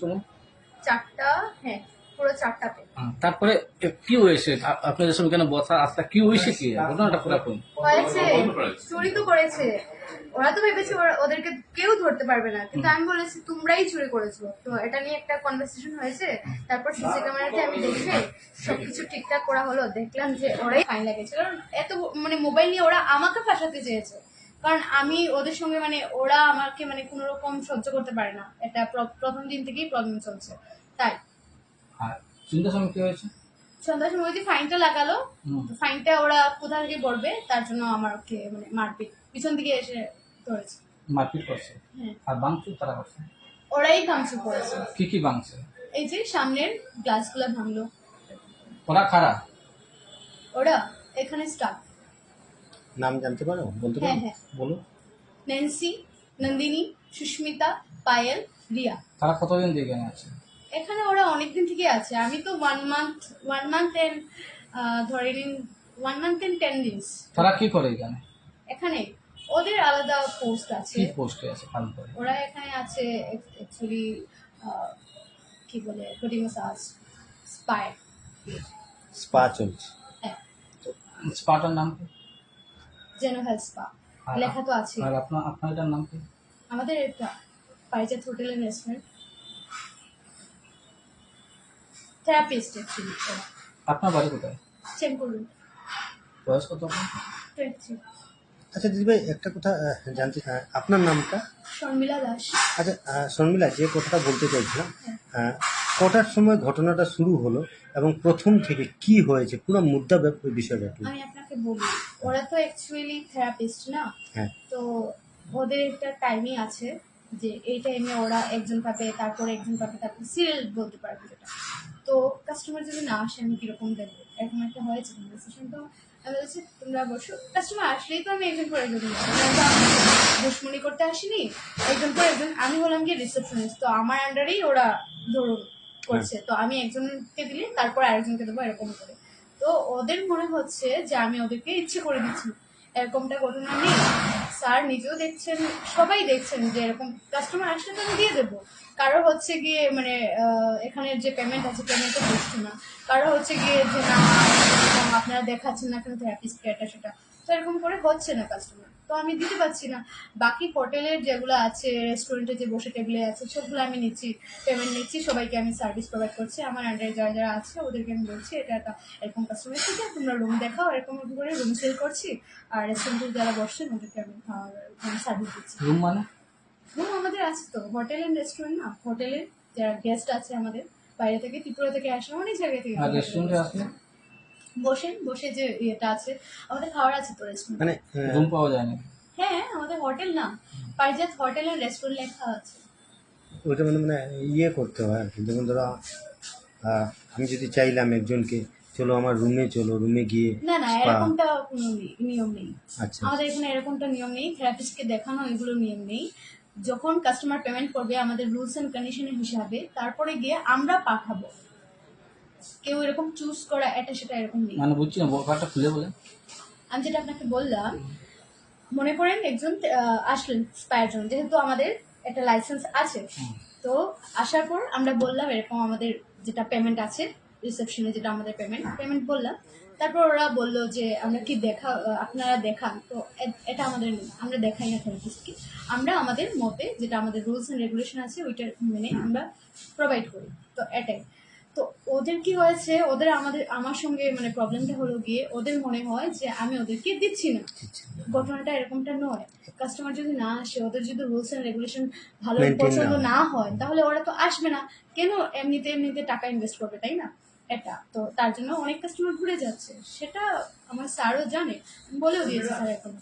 চলুন। 4টা, হ্যাঁ পুরো 4টাতে। তারপরে কি হয়েছে আপনাদের সঙ্গে কেন বসা আজকে কি হয়েছে কি ঘটনাটা পুরো কোন হয়েছে চুরি তো করেছে, ওরা তো ভেবেছে ওদেরকে কেউ ধরতে পারবে না, কিন্তু আমি বলেছি তোমরাই চুরি করেছো। তো এটা নিয়ে একটা কনভারসেশন হয়েছে। তারপর সিসি ক্যামেরাতে আমি দেখে সবকিছু ঠিকঠাক করা হলো, দেখলাম যে ওরাই ফাইন লাগেছে। কারণ এত মানে মোবাইল নিয়ে ওরা আমাকে ফাঁসাতে চেয়েছে, কারণ আমি ওদের সঙ্গে মানে ওরা আমাকে মানে কোনো রকম সহ্য করতে পারে না। এটা প্রথম দিন থেকেই প্রবলেম চলছে। তাই আর চিন্তার সময় কি হয়েছে? সন্ধ্যার সময় যে ফাইনটা লাগালো, ফাইনটা ওরা কোথা থেকে করবে তার জন্য আমাকে মানে মারপিট পিছন দিকে এসে ধরেছে। মারপিট করছে? হ্যাঁ। আর ভাঙচুর তারা করছে? ওরাই ভাঙচুর করেছে। কি ভাঙছে? এই যে সামনের গ্লাসগুলো ভাঙলো। ওরা খারাপ? ওরা এখানে স্টাফ। নাম জানতে পারো? বলতে হ্যাঁ পারো? হ্যাঁ, বলো। ন্যান্সি, নন্দিনী, সুস্মিতা, পায়েল, রিয়া। তারা কতদিন দিয়ে এখানে আছে? এখানে ওরা অনেকদিন থেকে আছে। আমি তো 1 মান্থ এন্ড ধরে নিন 1 মান্থ এন্ড 10 days। তারা কি করে এখানে? এখানে ওদের আলাদা পোস্ট আছে। কি পোস্টে আছে কাজ করে? ওরা এখানে আছে অ্যাকচুয়ালি কি বলে বডি ম্যাসাজ স্পাই। স্পা চলছে। হ্যাঁ, স্পাটার নাম কি? জেনো হেলথ স্পা লেখা তো আছে। আর আপনার নাম কি? আমাদের এটা Parijat hotel and restaurant. Therapist actually. আপনার বাড়ি কোথায়? চেম্পুর। বয়স কত আপনার? 23। আচ্ছা দিদিভাই, একটা কথা জানতে আপনার নামটা? শর্মিলা দাস। আচ্ছা শর্মিলা, যে কথাটা বলতে চাইছিলাম, হ্যাঁ। কটার সময় ঘটনাটা শুরু হলো এবং প্রথম থেকে কি হয়েছে পুরো মুদ্রা বিষয়টা একটু। আমি আপনাকে বলি, ওরা তো অ্যাকচুয়ালি থেরাপিস্ট না। হ্যাঁ। তো ওদের একটা টাইমিং আছে যে এই টাইমে ওরা একজন পাবে, তারপরে একজন পাবে, তারপর সিরিয়াল বলতে পারবে যেটা। তো কাস্টমার যদি না আসে আমি কিরকম দেখবো, এরকম একটা হয়েছে কনভারসেশন। তো আমি বলছি তোমরা বসো, কাস্টমার আসলেই তো আমি একজন পর একজন দুশ্মনী করতে আসিনি, একজন পর একজন। আমি হলাম গিয়ে রিসেপশনিস্ট, তো আমার আন্ডারেই ওরা ধরুন করছে। তো আমি একজনকে দিলে তারপর আরেকজনকে দেবো, এরকম করে। তো ওদের মনে হচ্ছে যে আমি ওদেরকে ইচ্ছে করে দিচ্ছি, এরকমটা ঘটনা নেই। স্যার নিজেও দেখছেন, সবাই দেখছেন যে এরকম কাস্টমার আসলে তো আমি দিয়ে দেবো। কারো হচ্ছে গিয়ে মানে এখানে যে পেমেন্ট আছে পেমেন্টটা বুঝছে না, কারো হচ্ছে গিয়ে যে না আপনারা দেখাচ্ছেন না কেন থেরাপিস্টকে, এটা সেটা। তো এরকম করে হচ্ছে না কাস্টমার, তো আমি দিতে পারছি না। বাকি হোটেলের যেগুলো আছে, রেস্টুরেন্টে যে বসে টেবিলে আছে, সবগুলো আমি নিচ্ছি, পেমেন্ট নিচ্ছি, সবাইকে আমি সার্ভিস প্রোভাইড করছি। আমার আন্ডারে যারা যারা আছে ওদেরকে আমি বলছি এটা একটা এরকম কাস্টমার থেকে তোমরা রুম দেখাও, এরকম করে রুম সেল করছি। আর রেস্টুরেন্টে যারা বসছেন ওদেরকে আমি সার্ভিস দিচ্ছি। রুম মানে? রুম আমাদের আছে তো, হোটেল এন্ড রেস্টুরেন্ট না, হোটেলের যারা গেস্ট আছে আমাদের বাইরে থেকে, ত্রিপুরা থেকে আসে, অনেক জায়গা থেকে। আর রেস্টুরেন্টে আসলে বসে যে ইয়েটা আছে আমাদের, খাওয়ার আছে তো রেস্টুরেন্ট। মানে রুম পাওয়া যায় না? হ্যাঁ, আমাদের হোটেল না, পারিজাত হোটেল এন্ড রেস্টুরেন্ট লেখা আছে। ওইটা মানে মানে ইয়ে করতে হয় আর কি। যেমন ধরো আমি যদি চাইলাম একজনকে, চলো আমার রুমে, চলো রুমে গিয়ে না না, spa। এরকমটা কোনো নিয়ম নেই। আচ্ছা। আমাদের এখানে এরকমটা নিয়ম নেই, থেরাপিস্টকে দেখানো এগুলো নিয়ম নেই। যখন কাস্টমার পেমেন্ট করবে আমাদের রুলস এন্ড কন্ডিশনের হিসাবে, তারপরে গিয়ে আমরা পাঠাবো। কেউ এরকম চুজ করা এটা সেটা এরকম নেই। মানে বুঝছি না, ব্যাপারটা খুলে বলে। আমি যেটা আপনাকে বললাম, মনে করেন একজন আসলেন স্পায়ের জন্য, যেহেতু আমাদের একটা লাইসেন্স আছে। তো আসার পর আমরা বললাম এরকম আমাদের যেটা পেমেন্ট আছে রিসেপশনে, যেটা আমাদের পেমেন্ট বললাম। তারপর ওরা বললো যে আমরা কি আপনারা দেখান। তো এটা আমাদের নেই, আমরা দেখাই না থেরাপিস্টকে। আমরা আমাদের মতে যেটা আমাদের রুলস অ্যান্ড রেগুলেশন আছে ওইটার মেনে আমরা প্রোভাইড করি। তো এটাই। তো ওদের কি হয়েছে, ওদের আমার সঙ্গে মানে প্রবলেমটা হলো গিয়ে ওদের মনে হয় যে আমি ওদেরকে দিচ্ছি না। ঘটনাটা এরকমটা নয়। কাস্টমার যদি না আসে, ওদের যদি রুলস এন্ড রেগুলেশন ভালো পছন্দ না হয়, তাহলে ওরা তো আসবে না। কেন এমনিতে টাকা ইনভেস্ট করবে, তাই না? এটা তো তার জন্য অনেক কাস্টমার ঘুরে যাচ্ছে, সেটা আমার স্যারও জানে, বলেও দিয়েছে স্যার এখন।